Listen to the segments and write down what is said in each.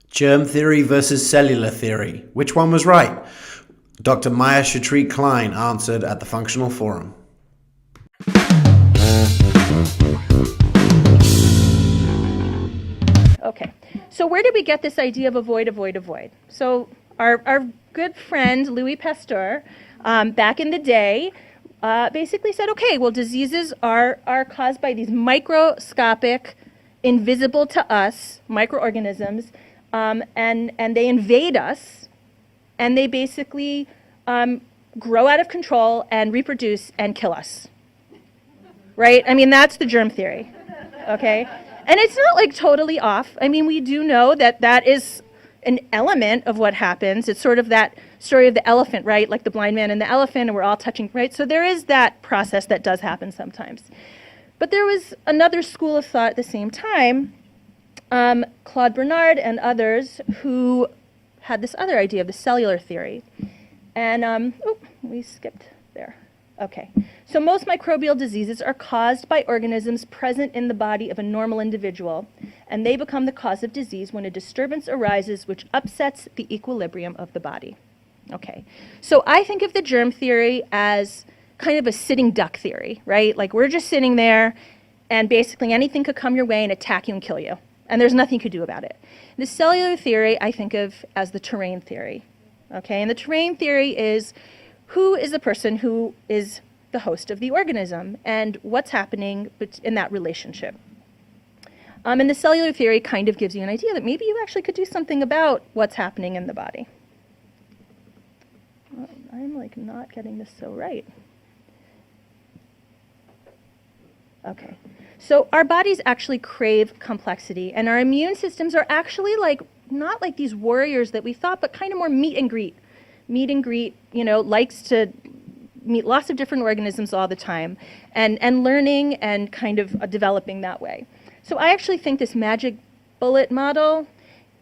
Germ theory versus cellular theory. Which one was right? Dr. Maya Shatri-Klein answered at the Functional Forum. Okay, so where did we get this idea of avoid, avoid, avoid? So our good friend Louis Pasteur, back in the day, basically said, okay, well, diseases are caused by these microscopic, invisible to us microorganisms, and they invade us, and they basically grow out of control and reproduce and kill us. Right? I mean, that's the germ theory. Okay? And it's not like totally off. I mean, we do know that that is an element of what happens. It's sort of that story of the elephant, right? Like the blind man and the elephant, and we're all touching, right? So there is that process that does happen sometimes. But there was another school of thought at the same time, Claude Bernard and others, who had this other idea of the cellular theory. And, we skipped there. Okay. So most microbial diseases are caused by organisms present in the body of a normal individual, and they become the cause of disease when a disturbance arises which upsets the equilibrium of the body. Okay. So I think of the germ theory as kind of a sitting duck theory, right? Like we're just sitting there, and basically anything could come your way and attack you and kill you, and there's nothing you could do about it. The cellular theory I think of as the terrain theory. Okay. And the terrain theory is who is the person who is the host of the organism and what's happening in that relationship. And the cellular theory kind of gives you an idea that maybe you actually could do something about what's happening in the body. Well, I'm like not getting this so right. Okay. So our bodies actually crave complexity, and our immune systems are actually like not like these warriors that we thought, but kind of more meet and greet. Meet and greet, likes to meet lots of different organisms all the time, and learning and kind of developing that way. So I actually think this magic bullet model,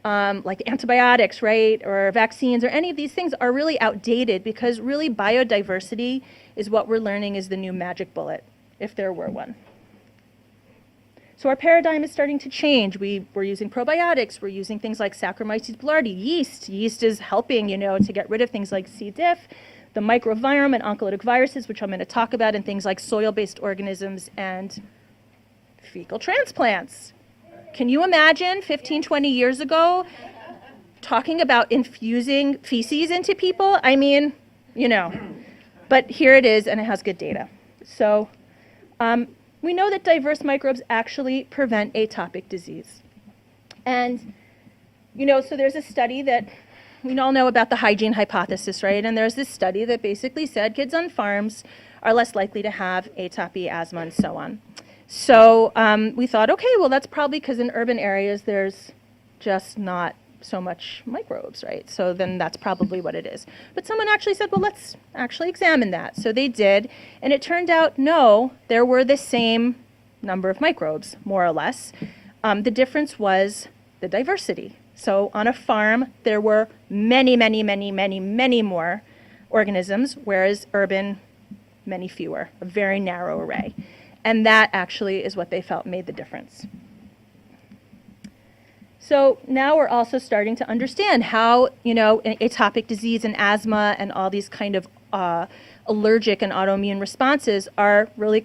like antibiotics, right, or vaccines, or any of these things are really outdated because really biodiversity is what we're learning is the new magic bullet, if there were one. So our paradigm is starting to change. We're using probiotics. We're using things like Saccharomyces boulardii, yeast. Yeast is helping, to get rid of things like C. diff, the microvirome and oncolytic viruses, which I'm going to talk about, and things like soil-based organisms and fecal transplants. Can you imagine 15, 20 years ago talking about infusing feces into people? I mean, but here it is, and it has good data. So we know that diverse microbes actually prevent atopic disease. And, so there's a study that we all know about the hygiene hypothesis, right? And there's this study that basically said kids on farms are less likely to have atopy, asthma, and so on. So we thought, okay, well, that's probably because in urban areas there's just not so much microbes, right? So then that's probably what it is. But someone actually said, well, let's actually examine that. So they did, and it turned out, no, there were the same number of microbes, more or less. The difference was the diversity. So on a farm, there were many, many, many, many, many more organisms, whereas urban, many fewer, a very narrow array. And that actually is what they felt made the difference. So now we're also starting to understand how, atopic disease and asthma and all these kind of allergic and autoimmune responses are really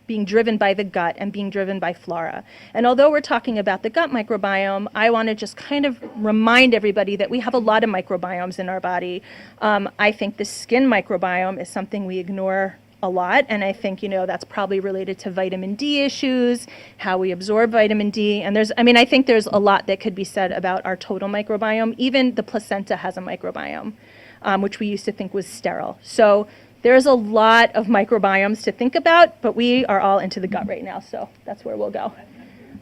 being driven by the gut and being driven by flora. And although we're talking about the gut microbiome, I want to just kind of remind everybody that we have a lot of microbiomes in our body. I think the skin microbiome is something we ignore a lot, and I think, that's probably related to vitamin D issues, how we absorb vitamin D, and I think there's a lot that could be said about our total microbiome. Even the placenta has a microbiome, which we used to think was sterile. So there's a lot of microbiomes to think about, but we are all into the gut right now, so that's where we'll go.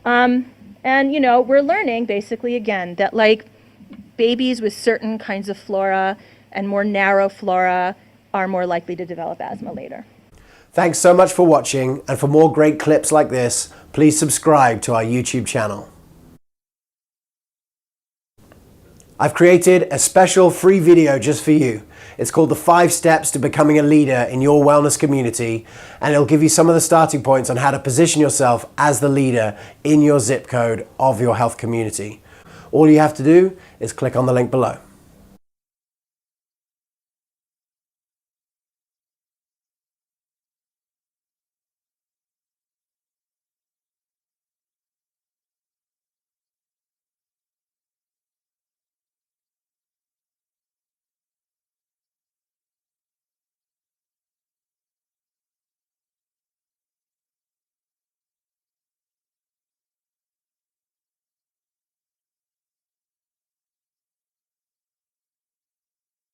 And, we're learning, basically, again, that, like, babies with certain kinds of flora and more narrow flora are more likely to develop asthma later. Thanks so much for watching, and for more great clips like this, please subscribe to our YouTube channel. I've created a special free video just for you. It's called the 5 Steps to Becoming a Leader in Your Wellness Community, and it'll give you some of the starting points on how to position yourself as the leader in your zip code of your health community. All you have to do is click on the link below.